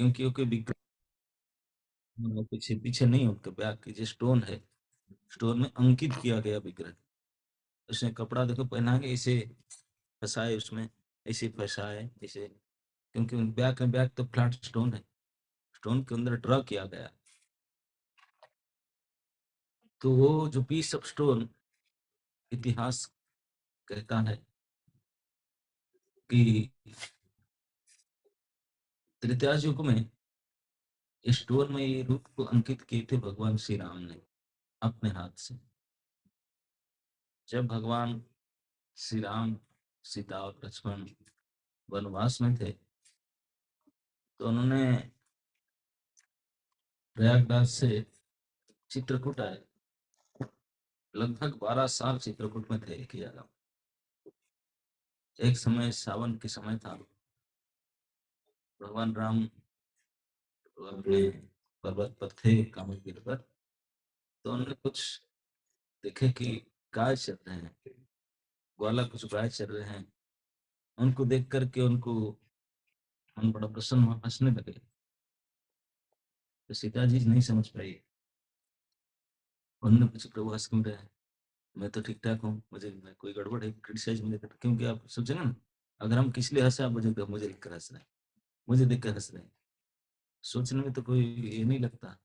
क्योंकि वो कोई विग्रह पीछे पीछे नहीं होता, बैक की जो स्टोन है, स्टोन में अंकित किया गया विग्रह। उसने कपड़ा देखो पहना के इसे फंसाए उसमें, ऐसे फंसाए इसे, क्योंकि बैक में बैक तो फ्लैट स्टोन है, स्टोन के अंदर ड्रॉ किया गया। तो वो जो पीस ऑफ स्टोन, इतिहास कहता है कि त्रेता युग में स्टोन में ये रूप को अंकित किए थे भगवान श्री राम ने अपने हाथ से। जब भगवान श्री राम, सीता और लक्ष्मण वनवास में थे, तो उन्होंने प्रयागराज से चित्रकूट आए। लगभग 12 साल चित्रकूट में थे एक ही जगह। एक समय सावन के समय था, भगवान राम अपने पर्वत पर थे कामदगिरि पर, तो उन्होंने कुछ देखे कि गाय चल रहे हैं, ग्वाला कुछ गाय चल रहे हैं। उनको देख करके उनको मन बड़ा प्रसन्न हुआ, हंसने लगे। तो सीता जी नहीं समझ पाई, उन्होंने पूछा प्रभु हंस क्यों रहे हैं, मैं तो ठीक ठाक हूँ, मुझे कोई गड़बड़ है, क्रिटिसाइज मुझे कर, क्योंकि आप सोचे ना, अगर हम किस लिए हंसे, आप मुझे देख कर हंस रहे हैं, मुझे देख कर हंस रहे हैं, सोचने में तो कोई ये नहीं लगता।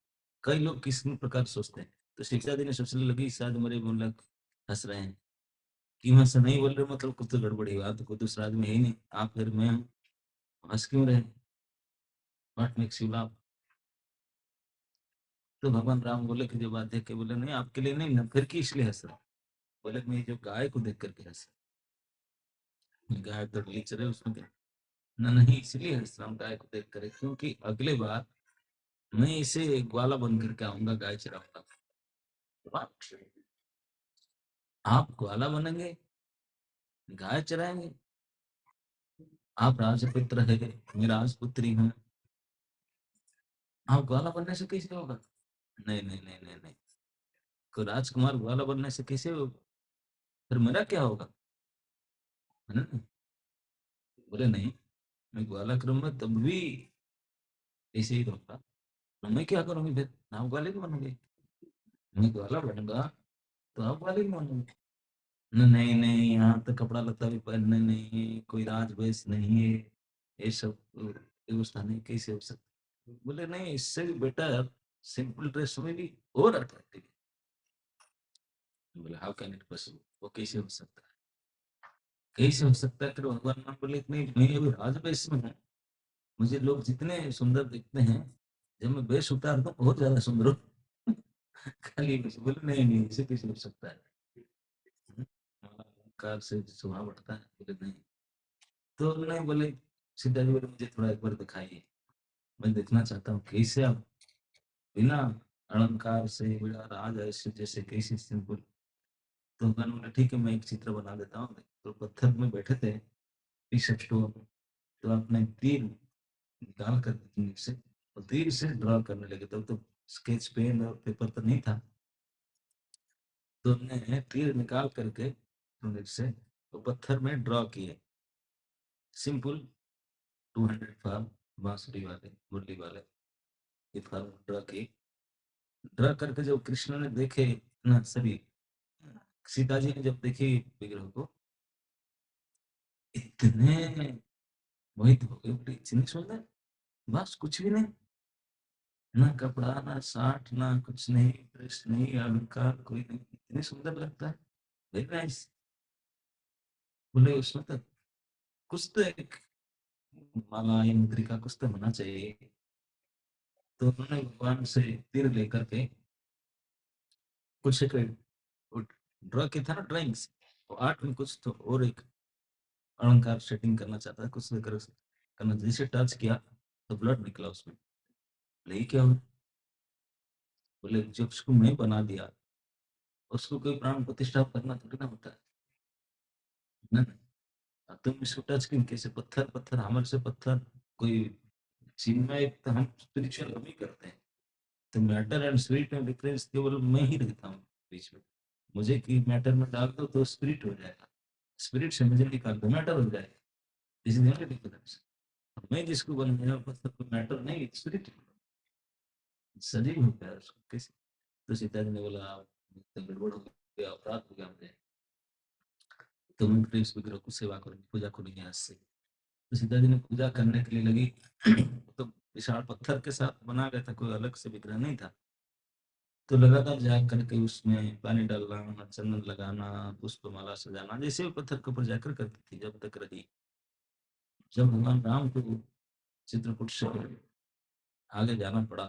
कई लोग किस प्रकार सोचते हैं। तो सीता जी ने सोचने लगी शायद मेरे मतलब हंस रहे हैं, क्यों हंस नहीं बोल रहे, मतलब कुछ तो गड़बड़ी हुआ, तो कोई दूसरा आदमी है ही नहीं, आप फिर मैं हूँ, हंस क्यों रहे, व्हाट मेक्स यू लाफ। तो भगवान राम बोले कि जो बात देख के, बोले नहीं आपके लिए नहीं ना, फिर किस लिए हंस रहा। बोले मैं जो गाय को देख करके हंस रहा, गाय तो नीचे रहे उसमें क्या, ना नहीं इसलिए हंस रहा हूँ गाय को देख कर, क्योंकि अगले बार मैं इसे ग्वाला बन करके आऊंगा, गाय चराऊंगा। What? आप ग्वाला बनेंगे, गाय चराएंगे, आप राजपुत्र है, मैं राजपुत्री हूँ, आप ग्वाला बनने से कैसे होगा। नहीं नहीं नहीं नहीं नहीं, कोई राजकुमार ग्वाला बनने से कैसे होगा, फिर मेरा क्या होगा, है ना। बोले नहीं, मैं ग्वाला करूंगा तब भी ऐसे ही रहूंगा, तो मैं क्या करूंगी फिर, आप ग्वाले क्यों बनोगे, मैं ग्वाला बनूंगा तो आप ग्वाले क्यों बनोगे। नहीं नहीं, यहाँ तो कपड़ा लत्ता भी पहनने नहीं है, कोई राजवेश नहीं है, ये सब व्यवस्था नहीं, कैसे हो सकता। बोले नहीं, इससे भी बेटर सिंपल ड्रेस में भी और अट्रैक्टिव। बोले हाउ कैन इट पॉसिबल, वो कैसे हो सकता है, कैसे हो सकता है। फिर भगवान राम बोले नहीं, मैं अभी राजवेश में हूँ, मुझे लोग जितने सुंदर दिखते हैं, जब मैं वेश उतार दूं बहुत ज्यादा सुंदर हो। खाली वेश। बोले नहीं नहीं, इसे कैसे हो सकता है, कार से स्वभाव बढ़ता है। बोले नहीं, तो नहीं बोले, सीता जी बोले मुझे थोड़ा एक बार दिखाइए, मैं देखना चाहता हूँ कैसे आप बिना अलंकार से, बिना राज ऐसे जैसे कैसे सिंपल। तो भगवान बोले ठीक है, मैं एक चित्र बना देता हूँ। तो पत्थर में बैठे थे ऋषभ स्टोन, तो आपने तीर निकाल कर से, और तीर से ड्रॉ करने लगे। तो स्केच पेन और पेपर तो नहीं था, तो हमने तीर निकाल करके से तो पत्थर में ड्रॉ किए, सिंपल 200 फार्म, बांसुरी वाले मुरली वाले ये फार्म ड्रॉ किए। ड्रॉ करके जब कृष्ण ने देखे ना, सभी सीता जी ने जब देखे विग्रह को, इतने मोहित हो गए, बोले इतनी सुंदर, बस कुछ भी नहीं, ना कपड़ा ना साठ ना कुछ नहीं, ड्रेस नहीं, अलंकार कोई नहीं, इतने सुंदर लगता है, वेरी नाइस। बोले उसमें तो कुछ तो एक माला या मुद्रिका कुछ तो होना चाहिए। तो उन्होंने भगवान से तीर लेकर के कुछ एक ड्रॉ किया था ना, ड्राइंग्स, तो आर्ट में कुछ तो और एक अलंकार सेटिंग करना चाहता है, कुछ लेकर करना, जैसे टच किया तो ब्लड निकला उसमें। बोले ये क्या हुआ, बोले जब उसको मैं बना दिया, उसको कोई प्राण प्रतिष्ठा करना थोड़ी ना होता है ना। अब तुम इसको टच क्यों, कैसे पत्थर पत्थर, हमारे से पत्थर कोई चिन्मय, तो हम स्पिरिचुअल हम ही करते हैं। तो मैटर एंड स्पिरिट में डिफरेंस केवल मैं ही रहता हूँ बीच में। मुझे कि मैटर में डाल दो तो स्पिरिट हो जाएगा, स्पिरिट से मुझे निकाल दो मैटर हो जाएगा, इस डिफरेंस। मैं जिसको बनाया पत्थर को मैटर नहीं, स्पिरिट सजीव हो गया उसको कैसे। तो सीता जी ने बोला तो गड़बड़ हो गया, अपराध हो गया मुझे, तो मैं फिर इस विग्रह को सेवा करूंगी, पूजा करूंगी आज से। तो सीता जी ने पूजा करने के लिए लगी। तो विशाल पत्थर के साथ बना गया था, कोई अलग से विग्रह नहीं था। तो लगातार जा करके उसमें पानी डालना, चंदन लगाना, पुष्पमाला सजाना, जैसे वो पत्थर के ऊपर जाकर करती थी जब तक रही। जब भगवान राम को चित्रकूट से आगे जाना पड़ा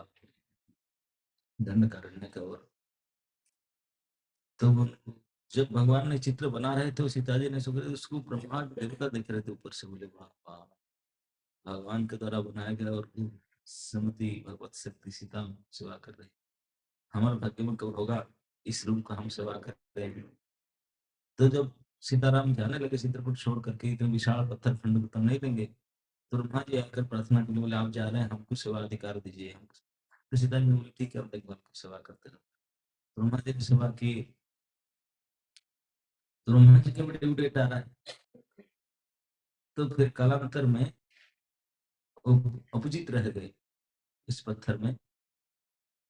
दंडकारण्य की ओर, तो जब भगवान ने चित्र बना रहे थे, सीता जी ने सुबह उसको ब्रह्मांड देवता देख रहे थे ऊपर से, बोले वाह वाह, भगवान के द्वारा बनाया गया और समति भगवत शक्ति सीता सेवा कर रही, हमारे भाग्य में कब होगा इस रूप का हम सेवा कर रहे हैं। तो जब सीताराम जाने लगे चित्रकूट छोड़ करके, इतने विशाल पत्थर खंड तो नहीं लेंगे, तो ब्रह्मा जी आकर प्रार्थना के लिए बोले आप जा रहे हैं, हमको सेवा अधिकार दीजिए हमको। तो सीता जी ने बोले ठीक है, हम देखभाल की सेवा करते रहो। ब्रह्मा जी ने सेवा की। तो ब्रह्मा जी के बड़े उड़े आ रहा है। तो फिर कालांतर में वो अपचित रह गए इस पत्थर में,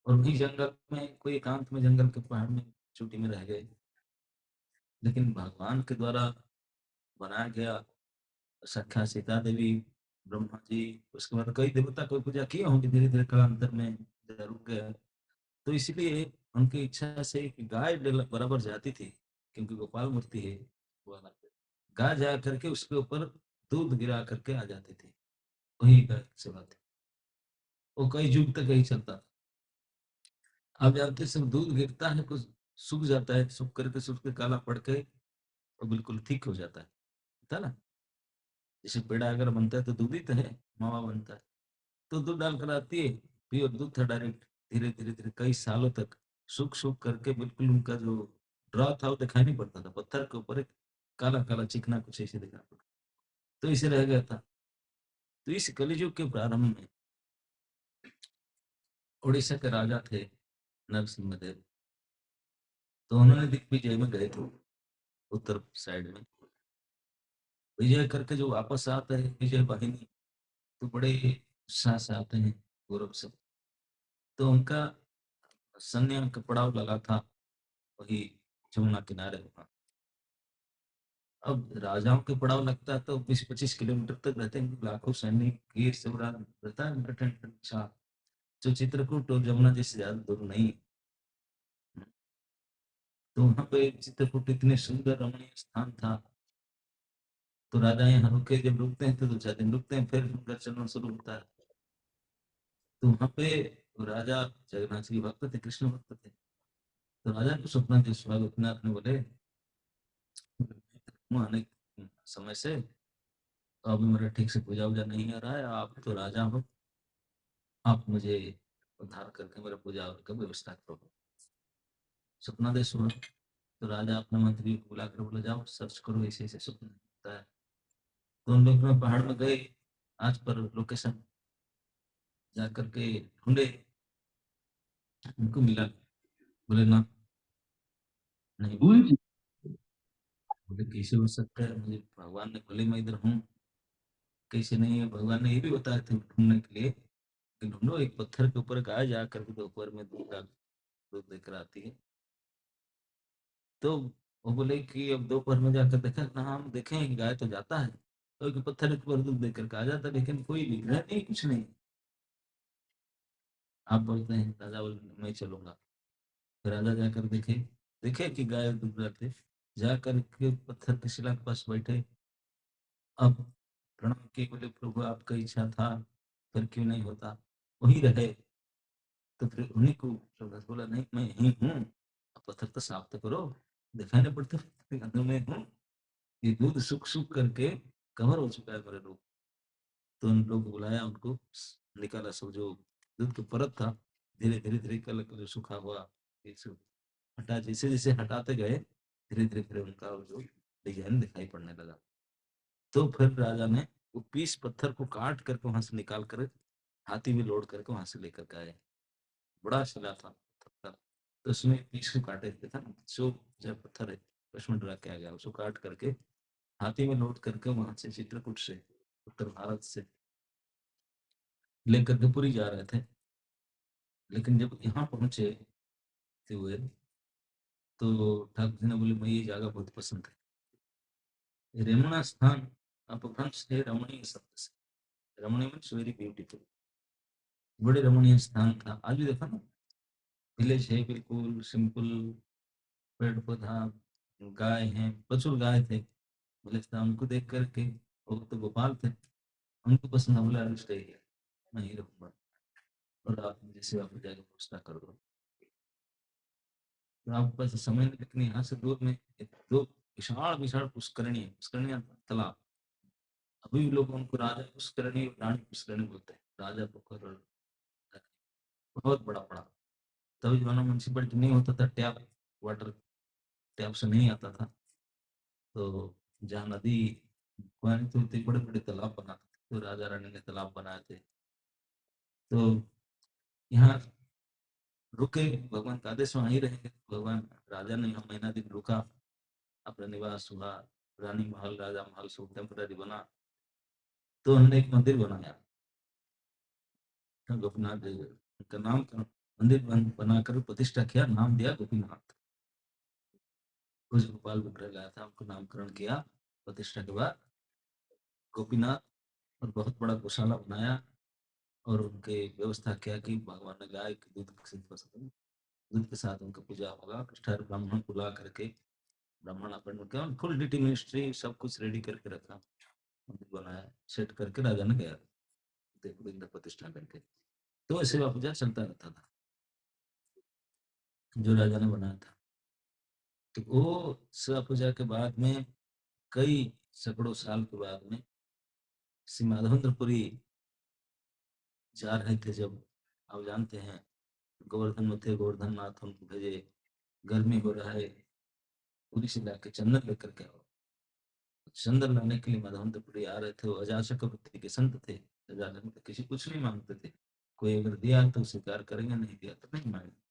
और भी जंगल में, कोई एकांत में जंगल के पहाड़ में चोटी में रह गए। लेकिन भगवान के द्वारा बनाया गया, साक्षात सीता देवी, ब्रह्मा जी, उसके बाद कई देवता को पूजा किए होंगे, धीरे धीरे कालांतर में जरूर गया। तो इसलिए उनकी इच्छा से एक गाय बराबर जाती थी, क्योंकि गोपाल मूर्ति है वो, गाय जा करके उसके ऊपर दूध गिरा करके आ जाती थी, वही गाय से बात है। वो कई युग तक यही चलता था। आप जानते सब दूध गिरता है, कुछ सूख जाता है, सूख करके सूख के काला पड़ के और बिल्कुल ठीक हो जाता है, पता ना। जैसे पेड़ा अगर बनता है तो दूध ही तो है, मावा बनता है। तो दूध डालकर आती है, प्योर दूध था डायरेक्ट। धीरे धीरे धीरे कई सालों तक सूख सूख करके बिल्कुल उनका जो ड्रॉ था वो दिखाई नहीं पड़ता था, पत्थर के ऊपर एक काला काला चिकना कुछ ऐसे दिखा पड़ता, तो इसे रह गया था। तो इस कलियुग के प्रारंभ में उड़ीसा के राजा थे नरसिंह देव, तो उन्होंने दिग्विजय में गए थे उत्तर साइड में। विजय करके जो वापस आते हैं विजय वाहिनी, तो बड़े उत्साह से आते हैं गौरव से। तो उनका सैन्य का पड़ाव लगा था वही जमुना किनारे वहां। अब राजाओं के पड़ाव लगता है तो 20-25 किलोमीटर तक रहते हैं, लाखों सैनिक वीर शिवराज रहता है अच्छा। जो चित्रकूट और जमुना जैसे ज्यादा दूर नहीं। तो वहां पे चित्रकूट इतने सुंदर रमणीय स्थान था। तो राजा यहाँ रुके, जब रुकते हैं तो 2-4 दिन रुकते हैं, फिर उनका चलना शुरू होता है। तो वहां पे राजा जगन्नाथ जी भक्त थे, कृष्ण भक्त थे। तो राजा को सपना देश गोपीनाथ ने बोले आने समय से, तो अभी मेरा ठीक से पूजा वूजा नहीं हो रहा है, आप तो राजा हो, आप मुझे उद्धार करके मेरा पूजा का व्यवस्था करो। सपना दे सुनो। तो राजा अपने मंत्री को बुलाकर बोला जाओ सर्च करो, ऐसे ऐसे सपना होता है। तो उन लोग अपने पहाड़ में गए, आज पर लोकेशन जा करके ढूंढे, उनको मिला। बोले ना, नहीं मिला। बोले कैसे हो सकता है, मुझे भगवान ने बोले मैं इधर हूँ, कैसे नहीं है। भगवान ने ये भी बताया था ढूंढने के लिए कि ढूंढो एक पत्थर के ऊपर गाय जाकर के दोपहर में दूध लेकर आती है। तो वो बोले कि अब दोपहर में जाकर देखा ना, हम देखें कि गाय तो जाता है तो एक पत्थर के ऊपर दूध देकर के आ जाता है, लेकिन कोई विग्रह नहीं, कुछ नहीं। आप बोलते हैं, राजा बोले मैं चलूंगा। फिर राजा जाकर देखे, देखे कि गाय दूध लाते, जाकर के पत्थर की शिला के पास बैठे। अब प्रणाम किए, बोले प्रभु आपका इच्छा था, फिर क्यों नहीं होता, वही रहे। तो फिर उन्हीं को प्रभास बोला नहीं मैं यही हूँ, अब पत्थर तो साफ तो करो, दिखाई नहीं पड़ता अंदर में हूँ। ये दूध सूख सूख करके कवर हो चुका है मेरे लोग। तो उन लोग को बुलाया, उनको निकाला, सब जो दूध के परत था, धीरे धीरे धीरे कल जो सूखा हुआ ये सब हटा, जैसे जैसे हटाते गए धीरे धीरे फिर उनका जो डिजाइन दिखाई पड़ने लगा। तो फिर राजा ने वो पीस पत्थर को काट करके वहां से निकाल कर हाथी में लोड करके वहां से लेकर के आए। बड़ा शिला था पत्थर। तो उसमें पीस को काटे थे था, जो जब पत्थर है उसमें डरा के आ गया, उसको काट करके हाथी में लोड करके वहां से चित्रकूट से, उत्तर भारत से लेकर के पुरी जा रहे थे। लेकिन जब यहाँ पहुंचे थे हुए, तो ठाकुर जी ने बोले मैं ये जगह बहुत पसंद है, रेमुणा स्थान अपभ्रंश है रमणीय शब्द से। रमणीय मीन्स वेरी ब्यूटीफुल, बड़े रमणीय स्थान था। आज भी देखा ना, विलेज है बिल्कुल सिंपल, पेड़ पौधा, गाय हैं, प्रचुर गाय थे। बोले उनको देख करके, वो तो गोपाल थे, उनको पसंद, बोला अभी स्टे है, मैं ही रहूंगा, और आप मुझे सेवा पूजा की व्यवस्था कर दो। तो आपके पास समय नहीं, लेकिन यहाँ से दूर में एक दो विशाल विशाल पुष्करणी है, पुष्करणी तालाब। अभी भी लोग उनको राजा पुष्करणी, रानी पुष्करणी बोलते हैं, राजा पोखर और बहुत बड़ा पड़ा। तभी जमाना म्यूनसिपलिटी नहीं होता था, टैप वाटर, टैप से नहीं आता था। तो जहाँ नदी पानी तो होती, बड़े बड़े तालाब बनाते थे, तो राजा रानी ने तालाब बनाए थे। तो यहाँ रुके, भगवान का आदेश वहीं रहेंगे। भगवान राजा ने यहाँ महीना दिन रुका, अपना निवास हुआ, रानी महल राजा महल सब टेम्पररी बना। तो उन्होंने एक मंदिर बनाया, गोपीनाथ जी का नाम का मंदिर बनाकर प्रतिष्ठा किया, नाम दिया गोपीनाथ। कुछ गोपाल विग्रह लाया था, उनको नामकरण किया प्रतिष्ठा के बाद गोपीनाथ। और बहुत बड़ा गौशाला बनाया, और उनके व्यवस्था किया कि भगवान ने गाय के दूध से दूध के साथ उनका पूजा होगा। ठहर ब्राह्मण बुला करके ब्राह्मण अपन क्या फुल डिटी मिनिस्ट्री सब कुछ रेडी करके रखा, मंदिर बनाया, सेट करके राजा ने गया देखो इंद्र प्रतिष्ठा करके। तो सेवा पूजा चलता रहता था जो राजा ने बनाया था। तो वो सेवा पूजा के बाद में कई सैकड़ों साल के बाद में श्री माधवेंद्रपुरी जा रहे थे जब, आप जानते हैं गोवर्धन में थे, गोवर्धन नाथ उनको भेजे, गर्मी हो रहा है, पुरी से लाके चंदन लेकर के आओ। चंदन लाने के लिए माधवेंद्रपुरी आ रहे थे, वो अजाचक वृत्ति के संत थे। अजाचक तो किसी कुछ नहीं मांगते थे, कोई अगर दिया तो स्वीकार करेंगे, नहीं दिया तो नहीं मांगेंगे।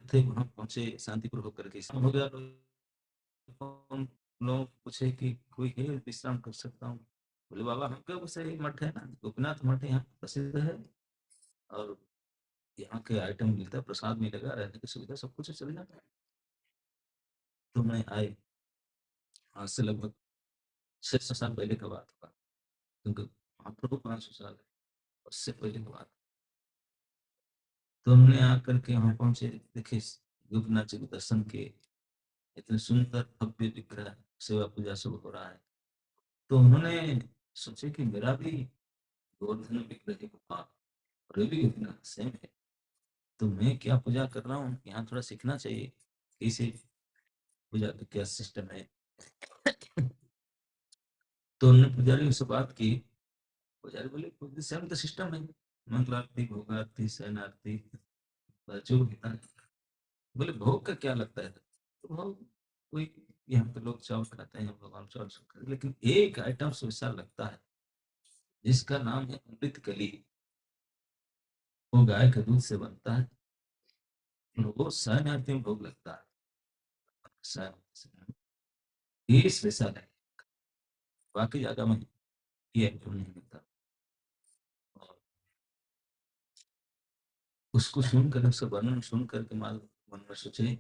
थे वहां पहुंचे शांतिपूर्वक होकर के हो गया। लोग पूछे कि कोई है विश्राम कर सकता हूँ, बोले बाबा हम क्या, बस ये मठ है ना, गोपीनाथ मठ यहाँ प्रसिद्ध है, और यहाँ के आइटम मिलता है, प्रसाद मिलेगा, रहने की सुविधा सब कुछ है, चले जाता है। तो मैं आए, आज से लगभग 600 साल पहले का बात होगा, क्योंकि महाप्रभु 500 साल है, उससे पहले की बात। तो हमने आकर के वहां पहुंचे, देखे गोपीनाथ जी के दर्शन किए, इतने सुंदर भव्य विग्रह, सेवा पूजा सब हो रहा है। तो उन्होंने सोचे कि मेरा भी गोवर्धन विग्रह है गोपाल, और ये भी गोपीनाथ सेम है, तो मैं क्या पूजा कर रहा हूँ, यहाँ थोड़ा सीखना चाहिए कैसे पूजा का क्या सिस्टम है। तो उन्होंने पुजारी से बात की, पुजारी बोले सेम तो सिस्टम है, मंगल आरती, भोग आरती, शयन आरती, जो होता है। बोले भोग का क्या लगता है, तो भोग कोई, यहाँ पे लोग चावल खाते हैं, भगवान चावल सब खाते हैं, लेकिन एक आइटम वैसा लगता है जिसका नाम है अमृत कली। वो गाय के दूध से बनता है, और वो शयन आरती में भोग लगता है। शयन टेस्ट वैसा है, बाकी जगह में ये आइटम नहीं मिलता। और उसको सुनकर, उसका वर्णन सुन करके मन में सोचे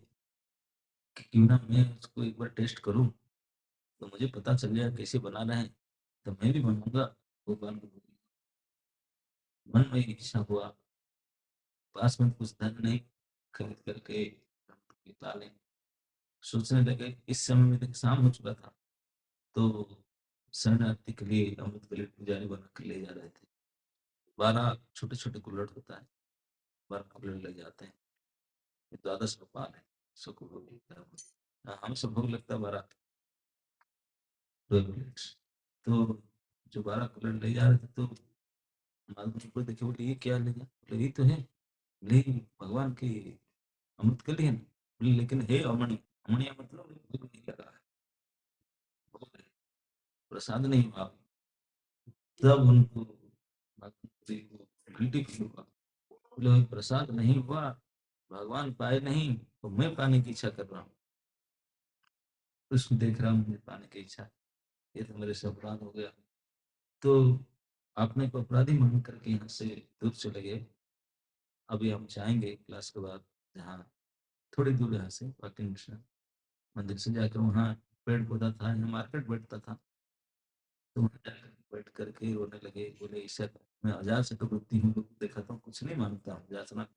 कि क्यों ना मैं उसको एक बार टेस्ट करूं, तो मुझे पता चल जाए कैसे बना रहे हैं, तो मैं भी बनाऊंगा भगवान को। मन में इच्छा हुआ, पास में कुछ धन नहीं, खरीद करके बिता लें, सोचने लगे। इस समय में शाम हो चुका था, तो शरणार्थी के लिए अमृत के लिए पुजारी बना कर ले जा रहे थे। 12 छोटे छोटे कुल्हड़ होता है, 12 कुल्हड़ ले जाते हैं, द्वादश गोपाल है, सबको भोग लगता है। हाँ, हम सब भोग लगता है 12 प्लेट्स। तो जो 12 कुल्हड़ ले जा रहे थे, तो मालूम को देखे, बोले ये क्या ले गया, बोले ये तो है, नहीं भगवान की अमृत के लिए, बोले लेकिन है अमणि, अमणिया मतलब भोग नहीं लगा है, भोग है, प्रसाद नहीं हुआ। तब उनको गिल्टी फील हुआ, बोले भाई प्रसाद नहीं हुआ, भगवान पाए नहीं, तो मैं पाने की इच्छा कर रहा हूँ। उसको देख रहा हूँ, मुझे पाने की इच्छा, ये तो मेरे से अपराध हो गया। तो अपने को अपराधी मान करके यहाँ से दूर चले गए। अभी हम जाएँगे क्लास के बाद, जहाँ थोड़ी दूर यहाँ से वॉकिंग डिस्टेंस, मंदिर से जाकर वहाँ पेड़-पौधा था, यहाँ मार्केट बैठता था। तो वहाँ जाकर बैठ कर के रोने लगे, बोले ईश्वर मैं 1000 से करोड़पति हूँ, देखा तो कुछ नहीं माँगता हूँ याचना,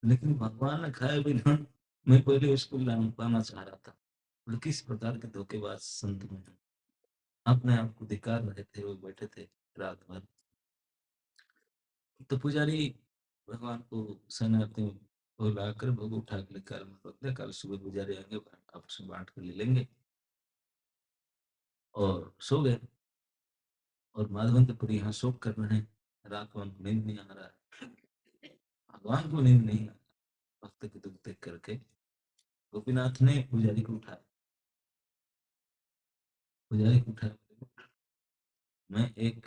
लेकिन भगवान ने खाए बिना मैं पहले उसको पाना चाह रहा था। बोले किस प्रकार के धोखेबाज संत हैं। अपने आप को धिकार रहे थे, वो बैठे थे रात भर। तो पुजारी भगवान को शरणार्थी को लाकर भोग उठा के लेकर में रख दिया, कल सुबह पुजारी आएंगे, आपसे बांट कर ले लेंगे, और सो गए। और माधवंतपुरी यहाँ शोक कर रहे हैं, रात को उनको नींद नहीं आ रहा है, भगवान को नींद नहीं आ रहा, भक्त के दुख देख करके गोपीनाथ ने पुजारी को उठाया। पुजारी को उठाया, मैं एक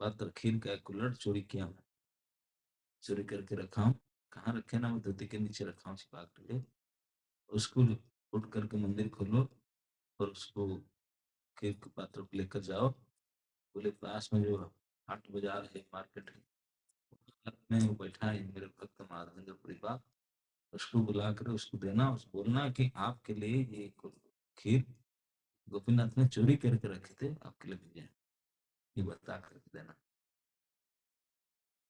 पात्र खीर का एक कुल्हड़ चोरी किया हूँ, चोरी करके रखा हूँ। कहाँ रखे ना, मैं धोती के नीचे रखा हूँ छिपा करके। उसको उठ करके मंदिर खोलो और उसको खीर के पात्र को लेकर जाओ। बोले पास में जो हाट बाजार है, मार्केट है, में वो बैठा है मेरे भक्त माधवेंद्र परिवार, उसको बुला कर उसको देना, उसको बोलना कि आपके लिए ये खीर गोपीनाथ ने चोरी करके रखे थे, आपके लिए भेजे हैं, ये बता करके देना।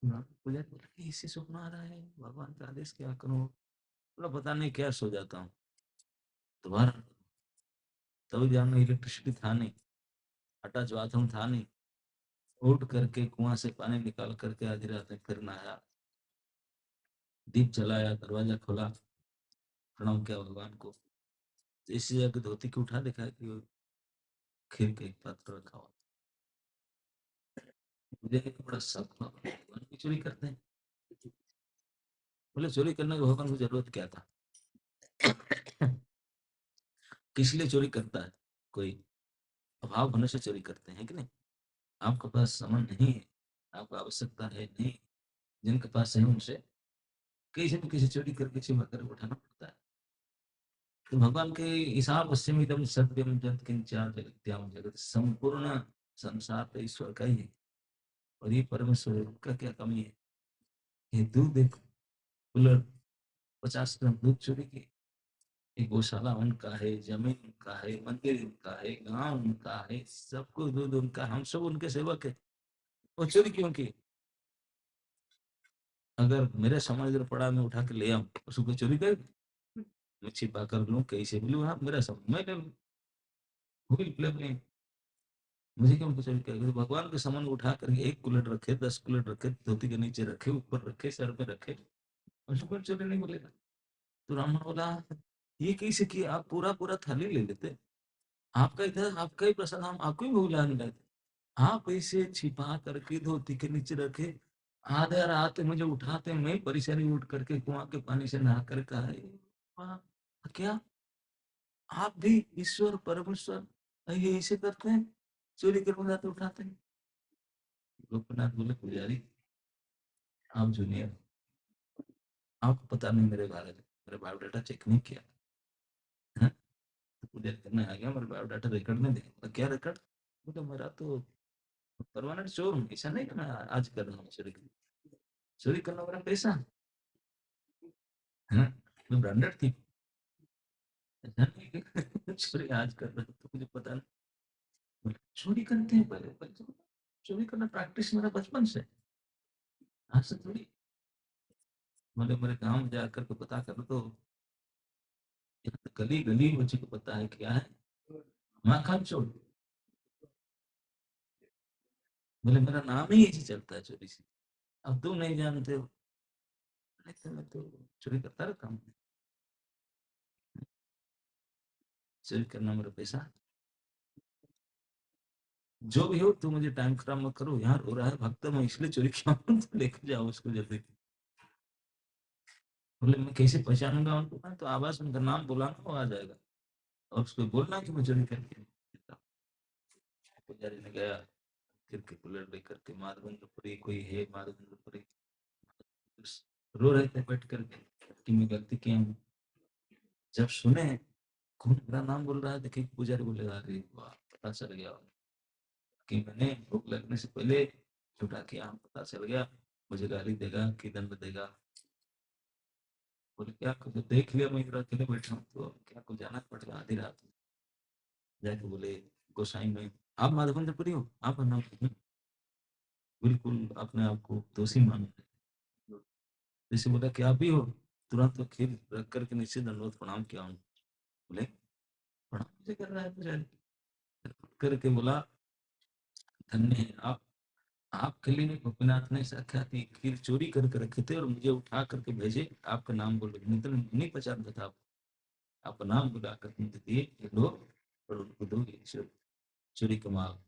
पुजारी बोला कि इससे स्वप्न आ रहा है, भगवान का आदेश क्या करूं, बोला पता नहीं क्या, सो जाता हूँ दोबारा। तभी ध्यान में इलेक्ट्रिसिटी था नहीं, अटैच बाथरूम था नहीं, उठ करके कुआं से पानी निकाल करके आधी रात में फिर नहाया, दीप जलाया, दरवाजा खोला, प्रणाम किया भगवान को। तो इसी जगह धोती को उठा देखा कि वो खीर का एक पात्र रखा हुआ। मुझे एक बड़ा शक हुआ, भगवान की चोरी करते हैं। बोले चोरी करने को भगवान को जरूरत क्या था? किस लिए चोरी करता है कोई? अभाव होने से चोरी करते हैं कि नहीं? आपके पास सामान नहीं है, आपको आवश्यकता है नहीं, जिनके पास है उनसे किसी न किसी चोरी करके छिपा कर उठाना पड़ता है। तो भगवान के ईशावास्यम इदं सत्यम जगत किंचा जगत्याम जगत, संपूर्ण संसार तो ईश्वर का ही है, और ये परमेश्वर का क्या कमी है? ये दूध एक कुल्हड़ 50 ग्राम दूध चोरी की, एक गौशाला उनका है, जमीन उनका है, मंदिर उनका है, गांव उनका है, सबको दूध उनका, हम सब उनके सेवक है, वो चोरी क्यों की? अगर मेरे सामान इधर पड़ा, मैं उठा के ले आऊं, उसको चोरी कर, मैं छिपा कर लूं, कैसे भी लूं, हाँ मेरा सामान मैं ले लूं, कोई मतलब नहीं, मुझे क्यों कुछ चोरी करेगा? भगवान के सामान उठा करके एक कुल्हड़ रखे, 10 कुल्हड़ रखे, धोती के नीचे रखे, ऊपर रखे, सर पे रखे, उसको चोरी नहीं बोलेगा। तो ब्राह्मण बोला ये कैसे किया, आप पूरा पूरा थाली ले लेते, आपका इधर आपका ही प्रसाद, हम आपको ही भोग लगाने गए थे, आप ऐसे छिपा करके धोती के नीचे रखे, आधे रात मुझे उठाते, मैं परेशानी उठ करके कुआं के पानी से नहा कर कहा "वाह, क्या आप भी ईश्वर परमेश्वर ये ऐसे करते हैं, चोरी कर जाते उठाते हैं?" गोपीनाथ बोले पुजारी आप जूनियर, आपको पता नहीं मेरे बारे में, मेरा बायोडाटा चेक नहीं किया है? तो पुजारी करने आ गया, मेरा बायोडाटा रिकॉर्ड में देखा, क्या रिकॉर्ड? बोले मेरा तो परमानेंट चोर हूँ, ऐसा नहीं कि मैं आज कर रहा हूँ चोरी, चोरी करना मेरा पैसा है, मैं ब्रांडेड थी, ऐसा नहीं कि चोरी आज कर रहा हूँ तो मुझे पता नहीं। बोले, चोरी करते हैं पहले बच्चों, चोरी करना प्रैक्टिस मेरा बचपन से, आज से थोड़ी। बोले मेरे गाँव में जाकर के पता करो तो यहाँ तो गली गली मुझे को पता है क्या है, माखन चोर। बोले मेरा नाम ही ऐसे चलता है चोरी से, अब तुम नहीं जानते हो, नहीं तो मैं तो चोरी करता रहता हूँ, चोरी करना मेरा पैसा, जो भी हो तू मुझे टाइम खराब मत करो, यहाँ रो रहा है भक्त, मैं इसलिए चोरी किया हूँ, तो लेकर जाओ उसको जल्दी। बोले मैं कैसे पहचानूंगा उनको? मैं तो आवाज उनका नाम बुलाना, वो आ जाएगा, और उसको बोलना कि मैं चोरी करके देता हूँ। पुजारी ने गया, फिर के बुलेट लेकर के माधवेंद्रपुरी कोई है, माधवेंद्रपुरी रो रहे थे बैठ करके कि मैं गलती किया हूँ। जब सुने कौन मेरा नाम बोल रहा है? देखिए पुजारी बोलेगा, अरे वाह, पता चल गया कि मैंने भूख लगने से पहले छुटा किया, पता चल गया, मुझे गाली देगा कि दंड देगा। बोले क्या कुछ देख लिया, मैं इधर अकेले बैठा हूँ तो क्या कुछ जाना पड़ेगा आधी रात में। जाके बोले गोसाई में, आप माधवेंद्रपुरी हो? आप नाम बिल्कुल अपने आप को दोषी मान रहे हैं। जैसे बोला कि आप ही हो, तुरंत तो खीर रख करके नीचे दंडवत प्रणाम किया हूँ। बोले प्रणाम मुझे कर रहा है पुजारी? फिर उठ करके बोला, धन्य है आप, आपके लिए गोपीनाथ ने साक्षात ये खीर चोरी करके रखे थे और मुझे उठा करके भेजे, आपका नाम बोलो, नहीं तो नहीं पहचानता था आप, आपका नाम बुला कर मुझे दिए ये लो, और उनको दो ये चोरी कमाल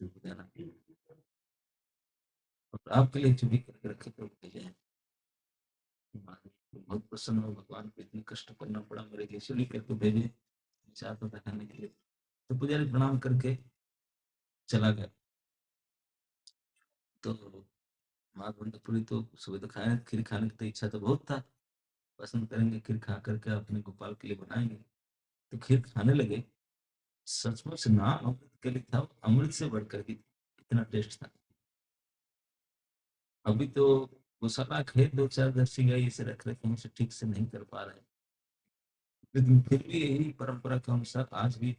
देना, और आपके लिए चोरी करके रखे थे भेजे हैं। बहुत प्रसन्न हो, भगवान को इतने कष्ट करना पड़ा मेरे लिए, चोरी करके भेजे चार तो खाने के लिए। तो पुजारी प्रणाम करके चला गया। तो माँ पूरी तो सुबह तो खाए, खीर खाने की तो इच्छा तो बहुत था, पसंद करेंगे खीर खा करके अपने गोपाल के लिए बनाएंगे। तो खीर खाने लगे, सचमुच नाम अमृत के लिए था, अमृत से बढ़कर के इतना टेस्ट था। अभी तो गौशाला है, दो चार जर्सी गाय इसे रख रखे हैं, उसे ठीक से नहीं कर पा रहे, लेकिन फिर भी यही परंपरा के अनुसार आज भी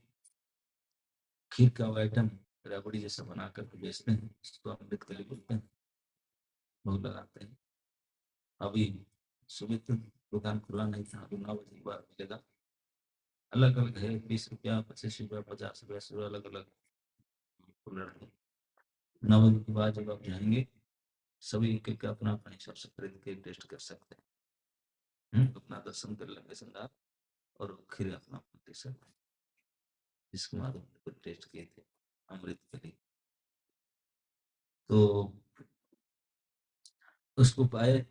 खीर का आइटम रबड़ी जैसा बना करके बेचते हैं, उसको अमृत के लिए बोलते हैं, भोग लगाते हैं। अभी सुबह तो दुकान खुला नहीं था, अभी 9 बजे के बाद मिलेगा। अलग अलग है, 20 रुपया, 25 रुपया, 50 रुपया, सब अलग अलग कूलर है। 9 बजे के बाद जब आप जाएंगे, सभी एक एक अपना अपना हिसाब से खरीद के टेस्ट कर सकते हैं। अपना दर्शन कर लेंगे संध्या, और फिर अपना अपना दे सकते हैं, जिसके बाद हम टेस्ट किए थे अमृत के लिए। तो उसको पाए,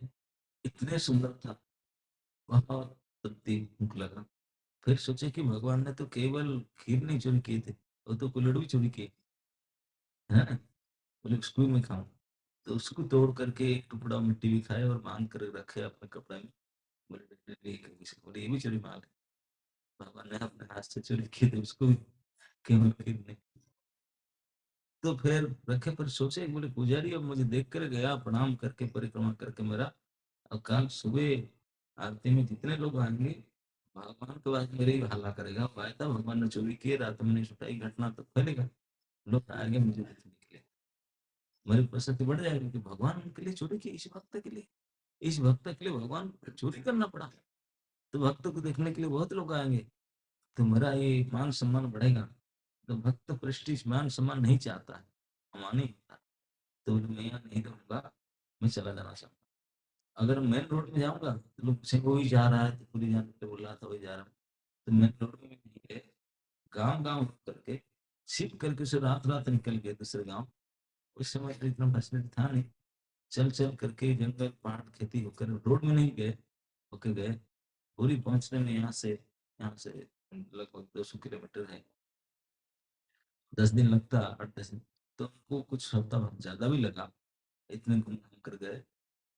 इतने सुंदर था, बहुत तृप्ति भूख लगा। फिर सोचे कि भगवान ने तो केवल खीर नहीं चोरी किए थे, वो तो कुल्हड़ भी चोरी किए है। बोले उसको भी मैं खाऊं, तो उसको तोड़ करके एक टुकड़ा मिट्टी भी खाए और बांध कर रखे अपने कपड़े में। बोले बोले ये भी चोरी माल है, भगवान ने अपने हाथ से चोरी किए थे, उसको भी केवल खीर नहीं। तो फिर रखे, पर सोचे बोले पुजारी अब मुझे देख कर गया, प्रणाम करके परिक्रमा करके मेरा, अब कल सुबह आरती में जितने लोग आएंगे, भगवान तो आज मेरे ही हल्ला करेगा, वायदा भगवान ने चोरी किए, रात में नहीं छुटाई, घटना तो फैलेगा, लोग आएंगे मुझे देखने के लिए, मेरी प्रसिद्धि बढ़ जाएगी कि भगवान उनके लिए चोरी की, इस भक्त के लिए, इस भक्त के लिए भगवान को चोरी करना पड़ा। तो भक्त को देखने के लिए बहुत लोग आएंगे, तो मेरा ये मान सम्मान बढ़ेगा। तो भक्त प्रेस्टीज मान सम्मान नहीं चाहता है, हमारे नहीं होता। तो मैं यहाँ नहीं रहूंगा, मैं चला जाना चाहूंगा। अगर मेन रोड में जाऊंगा तो लोग पूछेंगे वही जा रहा है, तो पूरी जाने पे बोल रहा था वही जा रहा हूँ। तो मेन रोड में भी नहीं है, गाँव गाँव करके शिफ्ट करके उसे रात रात निकल गए दूसरे गाँव। उस समय तो इतना फैसिलिटी था नहीं, चल चल करके जंगल पहाड़ खेती होकर रोड में नहीं गए, होके गए। पूरी पहुंचने में यहाँ से लगभग 200 किलोमीटर है, 10 दिन लगता, 8 10 दिन। तो उनको कुछ हफ्ता ज्यादा भी लगा, इतने घूम घूम कर गए।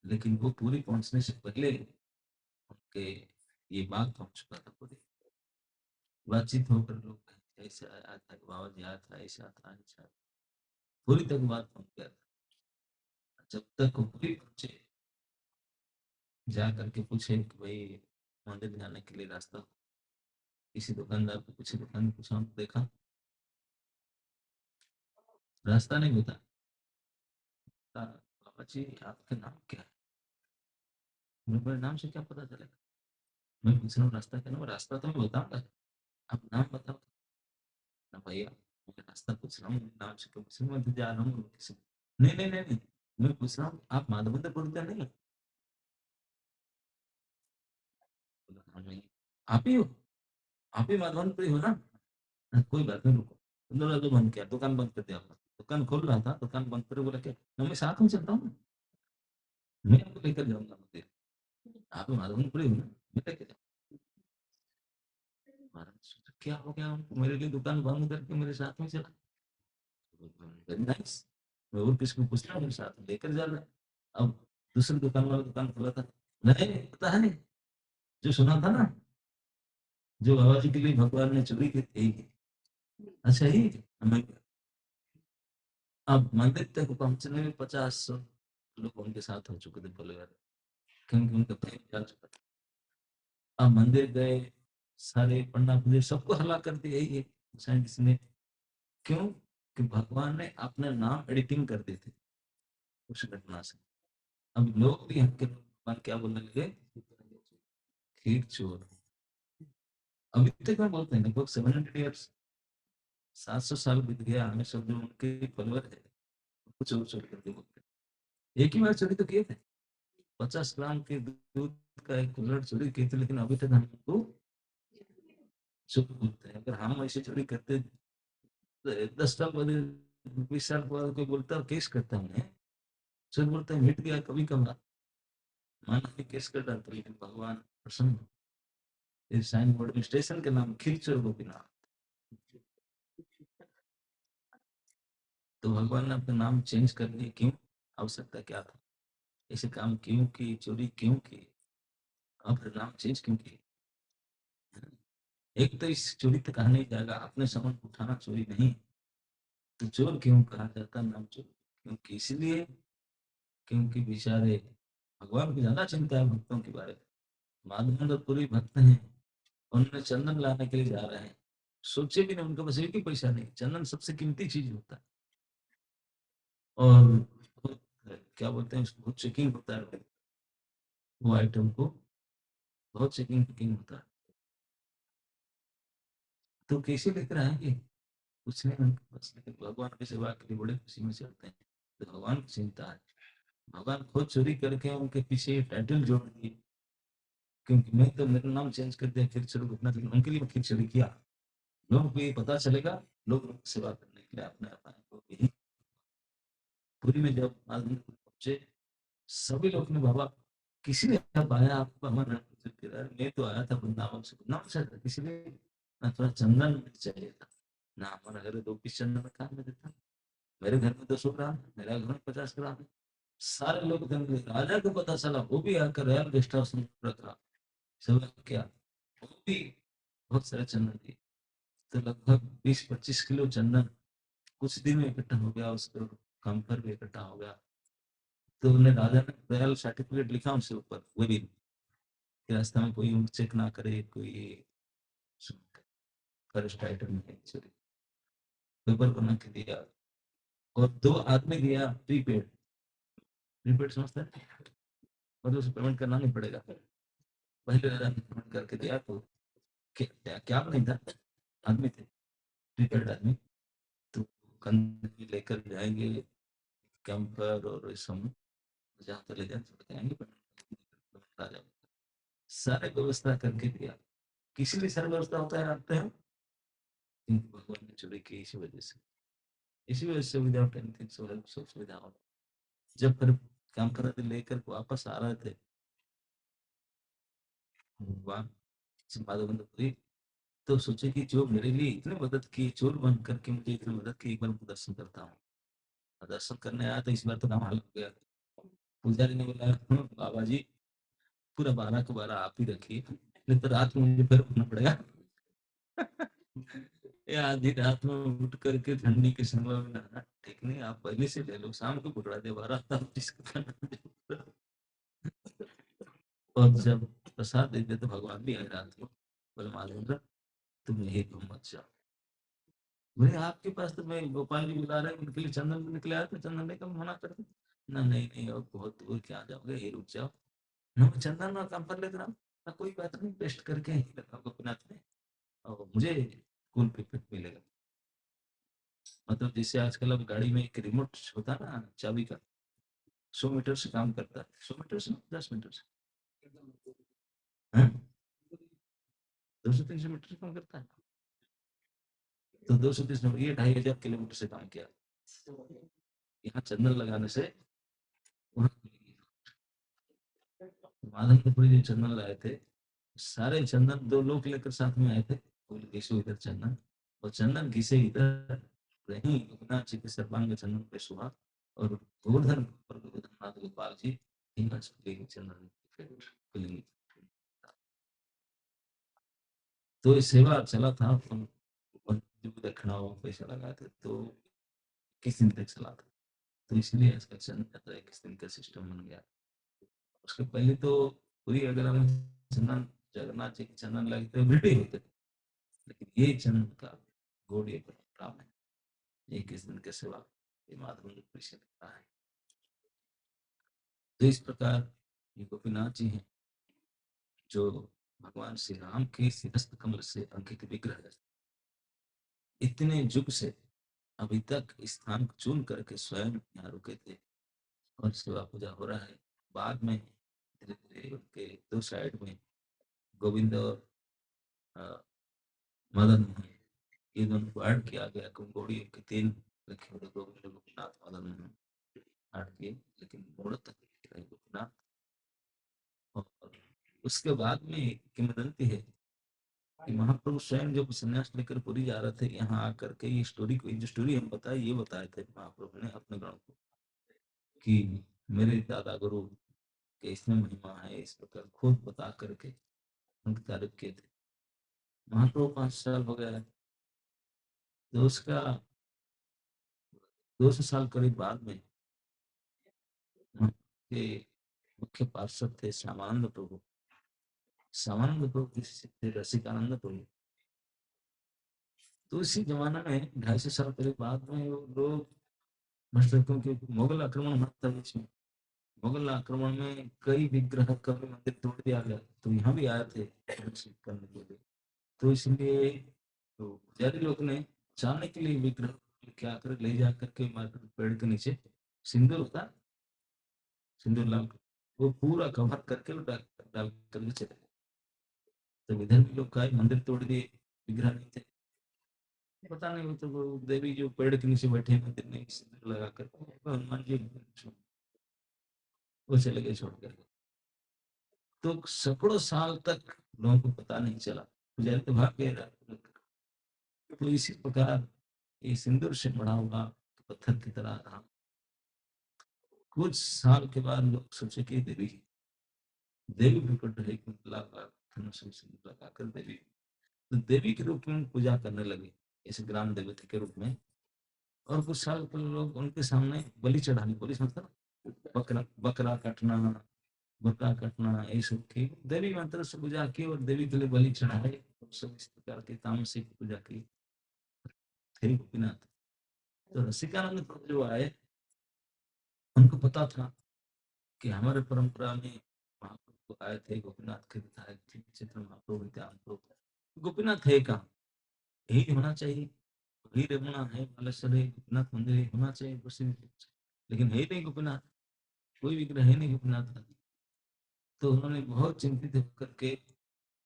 लेकिन वो पूरी पहुंचने से पहले उनके ये बात पहुंच चुका था पूरी, बातचीत होकर लोग ऐसे आया था, बाबा जी आया था, ऐसा था ऐसा था। पूरी तक बात पहुंच गया था। जब तक वो पूरी पहुंचे, जा करके पूछे कि भाई मंदिर जाने के लिए रास्ता, किसी दुकानदार को पूछे, दुकान पूछा, देखा रास्ता नहीं बता। बाबा जी आपका नाम क्या है? मेरे नाम से क्या पता चलेगा? मैं पूछ रहा हूँ रास्ता क्या नाम, रास्ता तो मैं बताऊंगा, आप नाम बताओ ना भैया, मैं रास्ता पूछ रहा हूँ, नाम से क्यों पूछ रहा हूँ, मैं तो जा रहा हूँ किसी, नहीं नहीं नहीं नहीं, मैं पूछ रहा हूँ आप माधवेंद्र बोलते नहीं हो? बोला, हाँ नहीं। आप ही हो? आप ही माधवेंद्र हो ना? हाँ, कोई बात नहीं, रुको। उन्होंने तो बंद किया, दुकान बंद कर दिया अपना, दुकान खोल रहा था, दुकान बंद करे, बोला क्या मैं साथ में चलता हूँ, मैं आपको लेकर जाऊंगा मंदिर, आप माधवेंद्र हो ना, मैं लेकर जाऊँ। महाराज सोचा, क्या हो गया उनको, मेरे लिए दुकान बंद करके मेरे साथ में चला, वेरी नाइस, मैं और किसको पूछता हूँ, मेरे साथ में लेकर जा रहा है। अब दूसरी दुकान वाला दुकान खोला था, नहीं पता है, जो सुना था ना, जो बाबा जी के लिए भगवान ने चोरी की थी। अच्छा ही हमें अब मंदिर तक पहुंचने में 50 लोग उनके साथ हो चुके थे परिवार, क्योंकि उनका प्रेम जा चुका था। अब मंदिर गए, सारे पंडा पूजे सबको हला कर दिया ये साइंटिस्ट ने। क्यों? कि भगवान ने अपना नाम एडिटिंग कर दी थी उस घटना से। अब लोग भी हक के भगवान क्या बोलने लगे, खीर चोर। अभी तक मैं बोलते हैं लगभग 700 ईयर्स, 700 साल बीत गया, हमें सब जो उनके फॉलोअर है उनको चोर चोर करके बोलते हैं। एक ही बार चोरी तो किए थे, 50 ग्राम के दूध का एक कुल्हड़ चोरी किए थे, लेकिन अभी तक हम उनको चोर बोलते हैं। अगर हम ऐसे चोरी करते 10 साल बाद, 20 साल बाद कोई बोलता है केस करता है, चोर बोलता है मिट गया कभी कमा, माना भी केस कर डालता, लेकिन भगवान प्रसन्न। इस साइन बोर्ड में स्टेशन के नाम खिलचोर गोपीनाथ। तो भगवान ने अपना नाम चेंज कर दिया, क्यों? आवश्यकता क्या था? ऐसे काम क्यों की, चोरी क्यों की, अपना नाम चेंज क्यों की? एक तो इस चोरी तक कहा नहीं जाएगा, अपने सामान को उठाना चोरी नहीं। तो चोर क्यों कहा जाता नाम चोर? क्योंकि इसलिए, क्योंकि बेचारे भगवान को ज्यादा चिंता है भक्तों के बारे में। माधवपुरी भक्त हैं, उन्होंने चंदन लाने के लिए जा रहे हैं, सोचे भी नहीं, उनके पास एक ही पैसा नहीं, चंदन सबसे कीमती चीज होता है। और बहुत, क्या बोलते हैं उसको, चेकिंग होता है वो आइटम को, बहुत चेकिंग पिकिंग होता है। तो कैसे लेकर आएंगे? कुछ नहीं उनके पास, लेकिन भगवान की सेवा के लिए बड़े खुशी में से आते हैं। तो भगवान की चिंता है, भगवान खुद चोरी करके उनके पीछे टाइटल जोड़ दिए। क्योंकि मैं तो मेरा नाम चेंज कर दिया फिर चलो घटना, लेकिन उनके लिए मैं फिर चोरी किया। लोगों को ये पता चलेगा, लोग उनकी सेवा करने के लिए अपने आप आएंगे। यही पुरी में जब आदमी पहुंचे, सभी लोग ने बाबा, किसी ने जब आया आपको हमारा मैं तो आया था वृंदावन से, वृंदावन से था, किसी ने ना थोड़ा चंदन चाहिए था, ना हमारा घर 2 पीस चंदन का काम में देता, मेरे घर में 200 ग्राम है, मेरे घर में 50 ग्राम है। सारे लोग जंगली, राजा को पता चला, वो भी आकर रॉयल गेस्ट हाउस में रखा, सब क्या, वो भी बहुत सारे चंदन दिए। तो लगभग 20-25 किलो चंदन कुछ दिन में इकट्ठा हो गया, उसको कम पर भी इकट्ठा हो गया। तो उन्हें राजा ने रॉयल सर्टिफिकेट लिखा उनसे ऊपर, वो भी कि रास्ते में कोई चेक ना करे, कोई फर्स्ट आइटम नहीं चोरी, पेपर बना के दिया। और 2 आदमी दिया प्रीपेड, प्रीपेड समझते हैं, मतलब उसे पेमेंट करना नहीं पड़ेगा। पहले राजा ने पेमेंट करके दिया, तो क्या नहीं था, आदमी थे, प्रीपेड आदमी। तो कंधे में लेकर जाएंगे कैंपर और इस सब, जहाँ पे ले जाए छोड़ के आएंगे, पेमेंट आ जाएगा। सारे व्यवस्था करके दिया। किसी भी सारी व्यवस्था होता है आपते हैं, किंतु भगवान ने चोरी की इसी वजह से। इसी वजह से विदाउट एनीथिंग सब सुविधा हो। जब फिर काम कर रहे थे, लेकर वापस आ रहे थे भगवान से माधव बंद हुई, तो सोचे कि जो मेरे लिए इतनी मदद की, चोर बन करके मुझे इतनी मदद की, एक बार उनको दर्शन करता हूँ। और दर्शन करने आया तो इस बार तो काम हल हो गया। पुजारी ने बोला, बाबा जी पूरा 12 के 12 आप ही रखिए, नहीं तो रात में मुझे फिर उठना पड़ेगा। या आधी रात में उठ करके ठंडी के समय में नहाना ठीक नहीं, आप पहले से ले लो, शाम को पकड़ा दे 12 तब जिसको करना। और जब प्रसाद देते तो भगवान भी आई रात को, बोले माधवेंद्र तुम यही तुम मत जाओ। बोले आपके पास तो मैं गोपाल जी बुला रहे हैं, उनके लिए चंदन भी निकले आया तो चंदन लेकर मना कर दे। ना नहीं नहीं, और बहुत दूर क्या जाओगे, यही रुक जाओ। ना मैं चंदन ना कम पर लेकर आऊँ, ना कोई बात नहीं, टेस्ट करके यही लगा गोपीनाथ में, और मुझे कूल पिक मिलेगा। मतलब जैसे आजकल अब गाड़ी में एक रिमोट होता है ना चाबी का, 100 मीटर से काम करता है, 100 मीटर से 10 मीटर से, हाँ, 200-300 मीटर से काम करता है। तो 230 मीटर, ये 2500 किलोमीटर से काम किया। यहाँ चंदन लगाने से वहाँ माधवपुरी जो चंदन लाए थे, सारे चंदन 2 लोग लेकर साथ में आए थे, बोले घिसो इधर चंदन, और चंदन घिसे इधर, रही रघुनाथ जी के सर्वांग चंदन पे सुहा, और गोवर्धन पर गोवर्धननाथ गोपाल जी चंदन। तो ये सेवा चला था, तो जो दक्षिणा वो पैसा लगाए थे, तो किस दिन तक चला था। तो इसलिए इसका चंद किस दिन का सिस्टम बन गया। उसके पहले तो पूरी अगर हमें चंदन, जगन्नाथ जी के चंदन लगते एवरीडे होते थे, लेकिन ये चंदन का गौड़ीय परंपरा में एक इस दिन के सेवा ये माधव परिषद का है। तो इस प्रकार ये गोपीनाथ जी हैं जो भगवान श्री राम के शिरस्त कमल से अंकित विग्रह है। इतने युग से अभी तक स्थान को चुन करके स्वयं यहाँ रुके थे और सेवा पूजा हो रहा है। बाद में धीरे धीरे उनके दो साइड में गोविंद और मदन मोहन, ये दोनों को ऐड किया गया। कुंभोड़ी के तीन रखे हुए गोविंद गोपीनाथ मदन मोहन ऐड किए, लेकिन मूर्त गोपीनाथ। और उसके बाद में किंवदंती है कि महाप्रभु स्वयं जब संन्यास लेकर पुरी जा रहे थे, यहाँ आकर के ये स्टोरी को, जो स्टोरी हम बताए, ये बताए थे महाप्रभु ने अपने गण को कि मेरे दादा गुरु के इसमें महिमा है, इस प्रकार खुद बता करके उनकी तारीफ किए थे। महाप्रभु 5 साल हो गया है, तो उसका 200 साल करीब बाद में के मुख्य पार्षद थे श्यामानंद प्रभु। श्यामानंद प्रभु किसी थे रसिकानंद प्रभु। तो इसी जमाना में 250 साल करीब बाद में वो लोग क्योंकि मुगल आक्रमण हुआ था बीच में। मुगल आक्रमण में कई विग्रह का भी मंदिर तोड़ दिया गया, तो यहाँ भी आए थे करने के लिए। तो इसलिए तो पुजारी लोग ने चाहने के लिए विग्रह क्या कर ले जा करके मार्केट पेड़ के नीचे सिंदूर होता, सिंदूर लाल, वो पूरा कवर करके डाल डाल करके चले गए। तो इधर भी लोग का मंदिर तोड़ दिए, विग्रह नहीं थे। पता नहीं, वो तो वो देवी जो पेड़ के नीचे बैठे हैं मंदिर में सिंदूर लगा कर, हनुमान जी वो चले गए छोड़ कर। तो सैकड़ों साल तक लोगों को पता नहीं चला, पुजारी तो भाग गए। तो इसी प्रकार ये सिंदूर से बड़ा हुआ पत्थर की तरह रहा। कुछ साल के बाद लोग सोचे कि देवी देवी प्रकट है, लगाकर देवी, तो देवी के रूप में पूजा करने लगे, इस ग्राम देवती के रूप में। और कुछ साल के लोग उनके सामने बलि चढ़ाने, बलि मतलब बकरा बकरा काटना, बकरा काटना, ये सब की देवी मंत्र से पूजा की और देवी के लिए बलि चढ़ाए। सब इस प्रकार के तामसिक पूजा की थे गोपीनाथ। तो रसिकानंद प्रभु जो आए, उनको पता था कि हमारे परंपरा में महाप्रभु आए थे, गोपीनाथ के विधायक थे, चित्र महाप्रभु नित्यानंद प्रभु। गोपीनाथ है कहाँ, यही होना चाहिए, वही रमना है, बालेश्वर है, गोपीनाथ मंदिर होना चाहिए प्रसिद्ध। लेकिन है नहीं गोपीनाथ, कोई विग्रह है नहीं गोपीनाथ का। तो उन्होंने बहुत चिंतित होकर के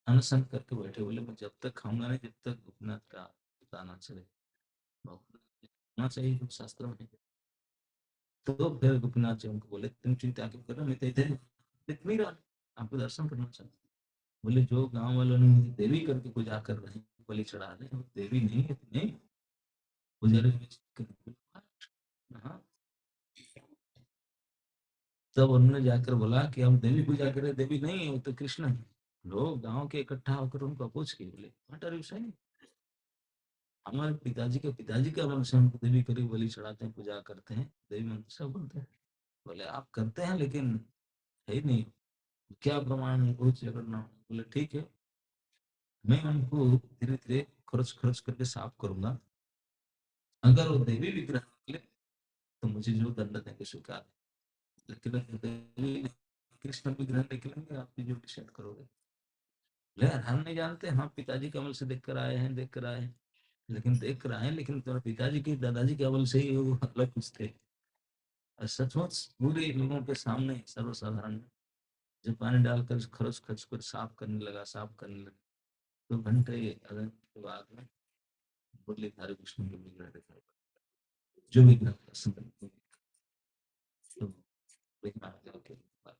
अनशन करके बैठे, बोले मैं जब तक खाऊंगा नहीं जब तक गोपीनाथ का पता ना चले, होना चाहिए जो शास्त्र में। तो फिर गोपीनाथ जी उनको बोले तुम चिंता क्यों कर रहे हो, मैं तो इधर दिख नहीं रहा, आपको दर्शन करना चाहता हूँ। बोले जो गांव वालों ने मुझे देवी करके पूजा कर रहे हैं, बलि चढ़ा रहे हैं, वो देवी नहीं है, नहीं पुजारी। हाँ, तब उन्होंने जाकर बोला कि हम देवी पूजा करें, देवी नहीं है, वो तो कृष्ण है। लोग गांव के इकट्ठा होकर उनको अपोज किए, बोले व्हाट आर यू सेइंग, हमारे पिताजी का वंश, हम देवी करीब बलि चढ़ाते हैं, पूजा करते हैं, देवी मंत्र सब बोलते हैं। बोले आप करते हैं लेकिन है ही नहीं, क्या प्रमाण है, कुछ अगर ना हो। बोले ठीक है, मैं उनको धीरे धीरे खर्च खर्च करके साफ करूंगा, अगर वो देवी विग्रह निकले तो मुझे जो दंड देंगे स्वीकार। लेकिन अगर देवी कृष्ण विग्रह निकलेंगे, आप जो डिसाइड करोगे। ले हम नहीं जानते, हाँ पिताजी कमल से देख कर आए हैं, देख कर आए हैं, लेकिन देख कर आए हैं, लेकिन तुम्हारे पिताजी के दादाजी के अमल से ही वो अलग कुछ थे। और सचमुच पूरे लोगों के सामने सर्वसाधारण जब पानी डालकर खरोच खर्च कर साफ करने लगा, साफ करने लगा, तो घंटे आधे घंटे के बाद में मुरलीधारी विष्णु के विग्रह दिखाई पड़ा। जो विग्रह दर्शन करने को, तो देखना के बाद,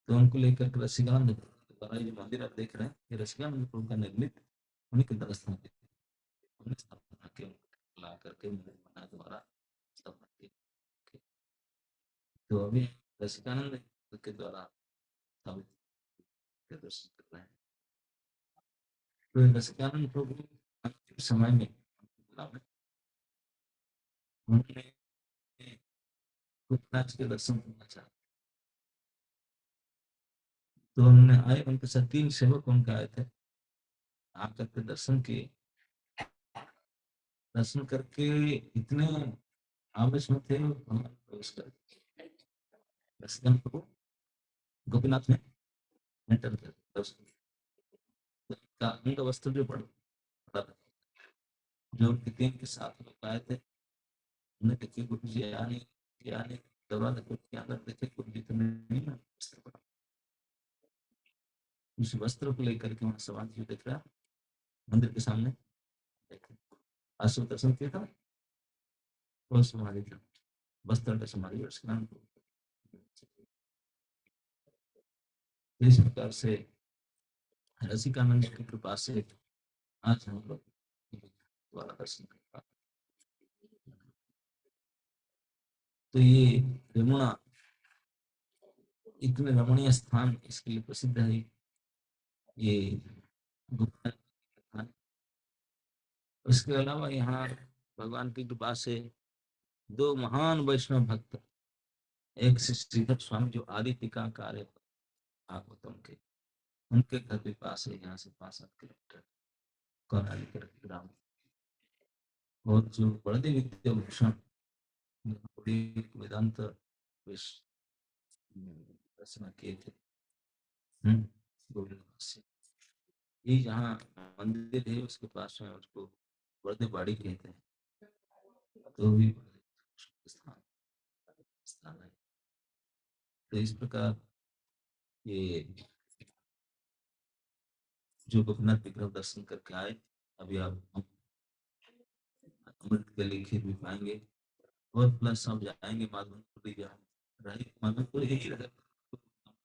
तो उनको लेकर के रसिकानंद द्वारा ये मंदिर आप देख रहे हैं, ये रसिकानंद प्रभु का निर्मित उन्हीं के द्वारा स्थापित, उन्हें स्थापना के ला करके मंदिर बना द्वारा स्थापना की। तो अभी रसिकानंद के द्वारा स्थापित के दर्शन कर रहे हैं। तो रसिकानंद प्रभु अंतिम समय में उन्होंने कृष्णाज के दर्शन करना चाहा, तो उन्होंने आए, उनके साथ 3 सेवक उनके आए थे, आकर के दर्शन किए। दर्शन करके इतने आवेश में थे, रसिकानंद प्रभु गोपीनाथ में एंटर कर दर्शन, उनका अंग वस्त्र जो पड़ा था, जो उनके 3 के साथ लोग आए थे, उन्हें देखे गुरु जी आने दरवाजा खोल के अंदर देखे गुरु जी तो नहीं ना, वस्त्र पड़ा। उस वस्त्र को लेकर के वहां समाधि जी देख रहा, मंदिर के सामने आश्रम दर्शन किया था, और समाधि था, वस्त्र का समाधि और स्नान को। इस प्रकार से रसिकानंद की कृपा से आज हम लोग द्वारा दर्शन कर पाते। तो ये यमुना इतने रमणीय स्थान इसके लिए प्रसिद्ध है, ये गुप्ता स्थान। उसके अलावा यहाँ भगवान की कृपा से 2 महान वैष्णव भक्त, एक से श्रीधर स्वामी जो आदि टीकाकार है भागवतम के, उनके घर के पास है, यहाँ से 5-7 किलोमीटर करनाली के ग्राम। और जो बड़देव विद्याभूषण वेदांत रचना किए थे, गोविंद से, ये जहाँ मंदिर है उसके पास में उसको बड़देव बाड़ी कहते हैं, तो भी स्थान स्थान है। तो इस प्रकार ये जो गोपीनाथ विग्रह दर्शन करके आए, अभी आप अमृत के लिए खीर भी पाएंगे, और प्लस आप जाएंगे माधवपुरी, जहाँ रहे माधवपुरी यही रहे,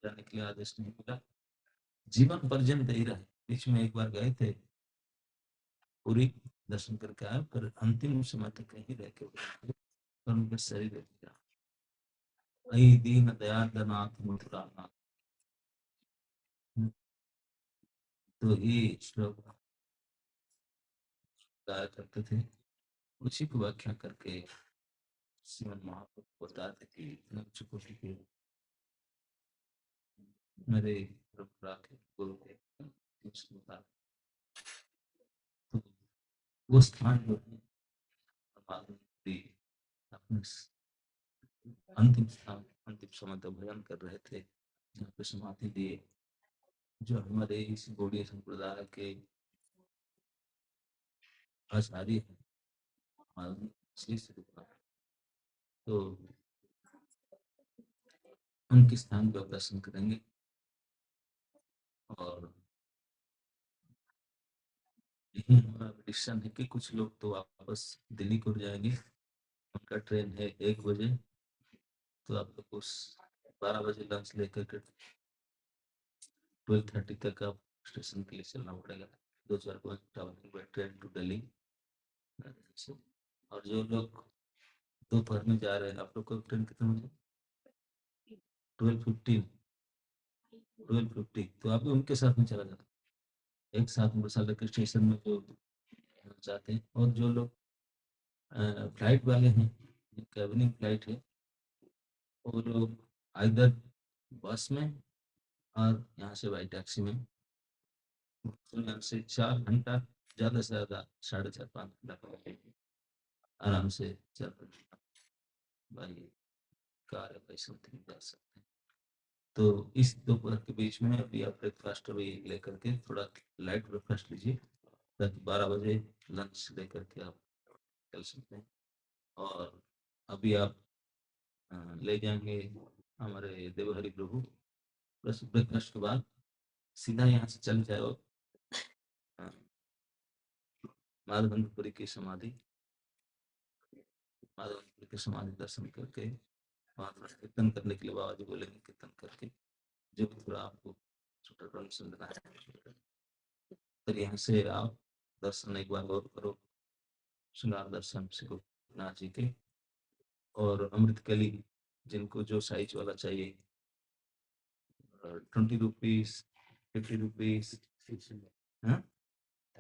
जाने के लिए आदेश नहीं मिला, जीवन पर्यंत यही रहे। बीच में एक बार गए थे पूरी दर्शन करके आए, पर अंतिम समय तक यही रह के पर उनका शरीर गया। अई दीन दयालनाथ मथुरानाथ, तो ये श्लोक गाया करते थे, उसी को व्याख्या करके श्रीमद महाप्रभु बताते कि इतने उच्च कोटि के मेरे परंपरा के गुरु के बता, तो वो स्थान जो है अपने अंतिम स्थान, अंतिम समय तक भजन कर रहे थे, जहाँ पे समाधि दिए, जो हमारे इस गौड़ीय संप्रदाय के आचार्य हैं श्री स्वरूप, तो उनके स्थान पर दर्शन करेंगे। और यही हमारा डिसीजन है कि कुछ लोग तो वापस दिल्ली को जाएंगे, उनका ट्रेन है 1 बजे, तो आप लोग उस 12 बजे लंच लेकर के 12:30 तक आप स्टेशन के लिए चलना पड़ेगा, 2-4 घंटा ट्रेन टू दिल्ली। और जो लोग दोपहर में जा रहे हैं, आप लोग को ट्रेन कितने बजे? 12:15, 12:50, तो आप भी उनके साथ में चला जाता, एक साथ मसाला के स्टेशन में जो जाते हैं। और जो लोग फ्लाइट वाले हैं, कैबिनिंग फ्लाइट है, वो लोग आइदर बस में और यहाँ से बाई टैक्सी में, यहाँ से 4 घंटा, ज़्यादा से ज़्यादा 4.5-5 घंटा आराम से चल भाई कार है, समथिंग जा सकते हैं। तो इस दोपहर के बीच में अभी आप ब्रेकफास्ट अभी लेकर के थोड़ा लाइट ब्रेकफास्ट लीजिए, ताकि 12 बजे लंच लेकर के आप चल सकते हैं। और अभी आप ले जाएंगे हमारे देवहरि प्रभु, बस ब्रेकफास्ट के बाद सीधा यहाँ से चल जाओ माधवपुरी की समाधि, माधवपुरी की समाधि दर्शन करके वहाँ थोड़ा कीर्तन करने के लिए बाबा जी बोलेंगे, कीर्तन करके जो थोड़ा आपको छोटा ड्रम सुनना है, फिर यहाँ से आप दर्शन एक बार और करो, श्रृंगार दर्शन से गोपीनाथ जी के। और अमृत कली जिनको जो साइज वाला चाहिए, 20 रुपीज, 50 रुपीज,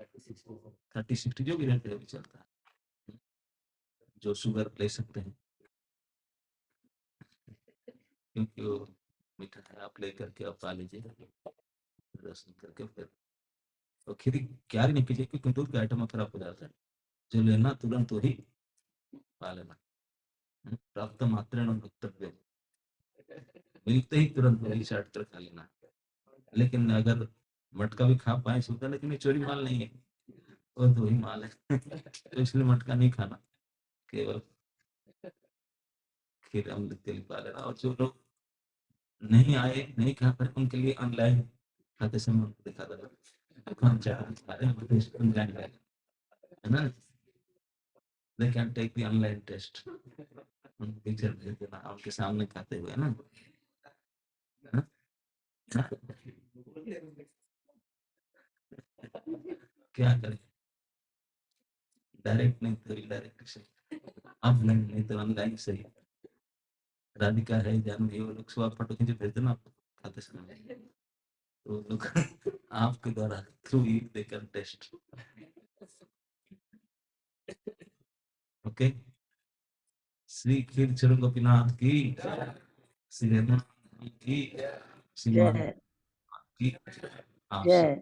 30-60 जो भी रेट है अभी चलता है, जो शुगर ले सकते हैं, क्योंकि वो मीठा है, आप लेकर के आप पा लीजिए दर्शन करके फिर। और खीर क्यारी नहीं कीजिए क्योंकि दूध का आइटम खराब हो जाता है, जो लेना तुरंत वही पा लेना। प्राप्त मात्रेण भुक्तव्य, मिलते ही तुरंत वही चाट कर खा लेना। लेकिन अगर मटका भी खा पाए सुविधा, लेकिन ये चोरी माल नहीं है, वो तो वही माल है तो इसलिए मटका नहीं खाना, केवल खीर अमृत के लिए पा लेना। और जो लोग नहीं आए, नहीं खा पाए, उनके लिए ऑनलाइन खाते समय उनको दिखा देना, कौन चाह खा रहे हैं ऑनलाइन है ना, they can take the online test, उन पिक्चर भेज देना उनके सामने खाते हुए ना, है ना? क्या करें, डायरेक्ट नहीं तो इनडायरेक्ट सही, ऑफलाइन नहीं तो ऑनलाइन सही। राधिका है, जानवी है, वो लोग सब फोटो खींचे भेज देना आपको खाते समय, तो वो लोग आपके द्वारा through you they can test. Okay, Shri Khir Charan Gopinath की, श्री रघुनाथ की, श्री माधव जय की, आप सब जय।